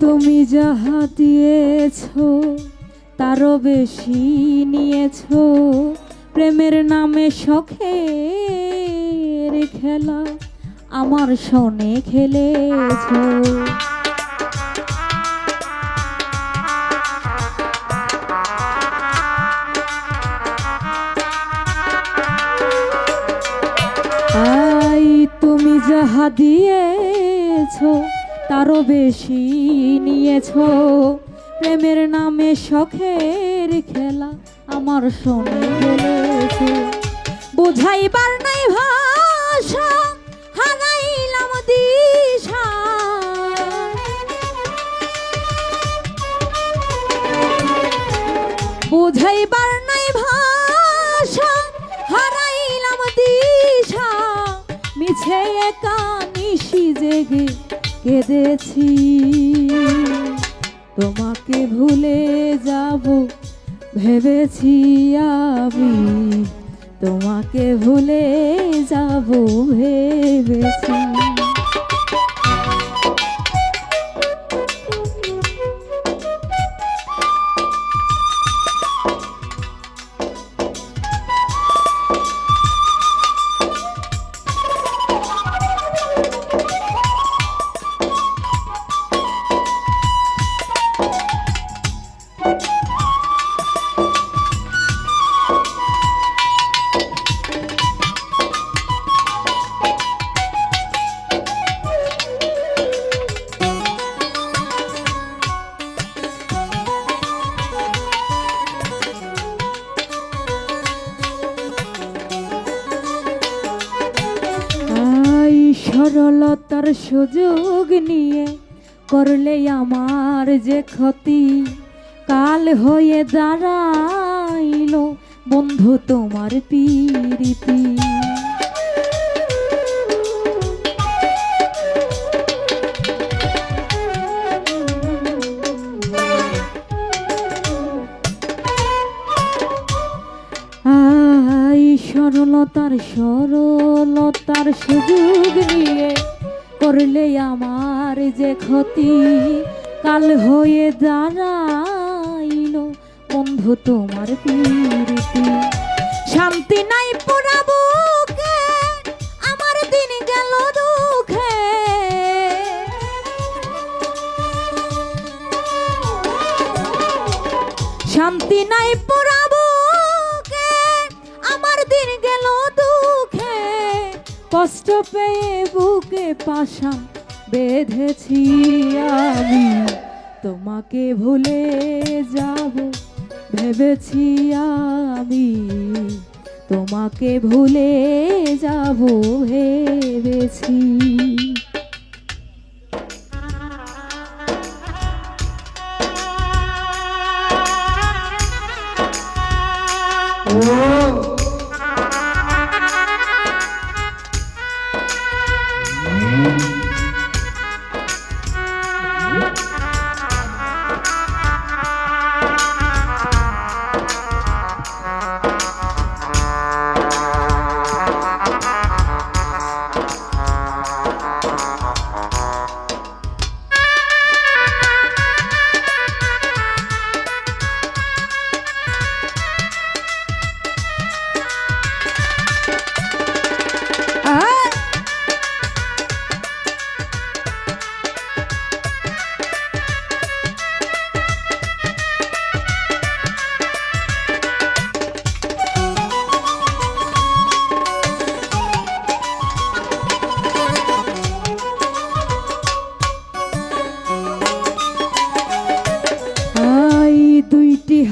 তুমি যাহা দিয়েছ তারও বেশি নিয়েছ, প্রেমের নামে শখের খেলা আমার সনে খেলেছ। তুমি যাহা দিয়েছ তারও বেশি নিয়েছ, প্রেমের নামে শখের খেলা আমার সনে খেলেছ। বুঝাইবার নাই ভাষা হারাইলাম দিশা, বুঝাইবার নাই ভাষা হারাইলাম দিশা, মিছে একা নিশি জেগে কেঁদেছি। তোমাকে ভুলে যাব ভেবেছি আমি, তোমাকে ভুলে যাব ভেবেছি। সরলতার সুযোগ নিয়ে করলে আমার যে ক্ষতি, কাল হয়ে দাঁড়াইল বন্ধু তোমার পীড়িতি। সরলতার সুযোগ নিয়ে করলে আমার যে ক্ষতি, কাল হয়ে দাঁড়াইল বন্ধু তোমার পীড়িতি। শান্তি নাই পোড়া বুকে আমার দিন গেল দুঃখে, শান্তি নাই পোড়া বুকে আমার দিন গেল দুঃখে, কষ্ট পেয়ে বুকে পাশা বেঁধেছি আমি। তোমাকে ভুলে যাব ভেবেছি আমি, তোমাকে ভুলে যাব ভেবেছি।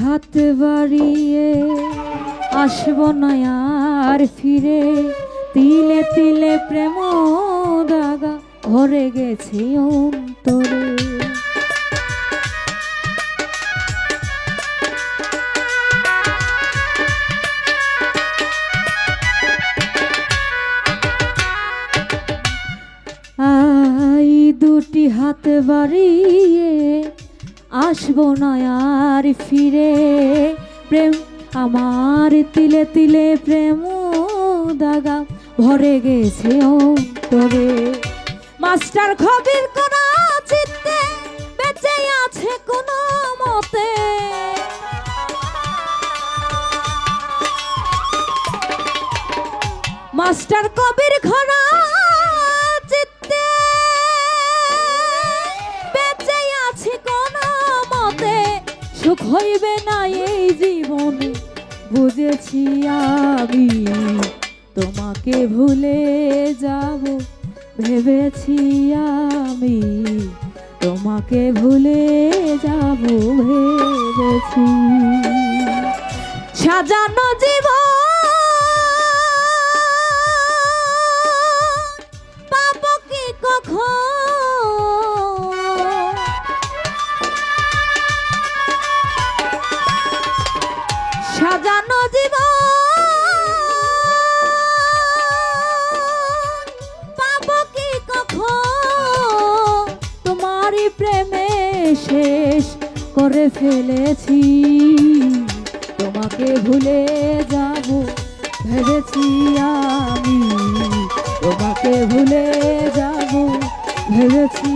হাত বাড়িয়ে আসব না আর ফিরে, তিলে তিলে প্রেম দাগা ভরে গেছে অন্তরে। দুটি হাত বাড়িয়ে আসব না আর ফিরে, প্রেম আমার তিলে তিলে প্রেম দাগা ভরে গেছে অন্তরে। মাস্টার খবির করা চিত্তে মাস্টার কবির খরা চিত্তে বেঁচে আছি কোন মতে সুখ হইবে না এই জীবনে বুঝেছি আমি তোমাকে ভুলে যাব ভেবেছি আমি তোমাকে ভুলে যাব ভেবেছি সাজানো জীবন পাব কি কখন সাজানো জীবন পাব কি কখন তোমারই প্রেমে শেষ করে ফেলেছি তোমাকে ভুলে যাব ভেবেছি আমি তোমাকে ভুলে যাব ভেবেছি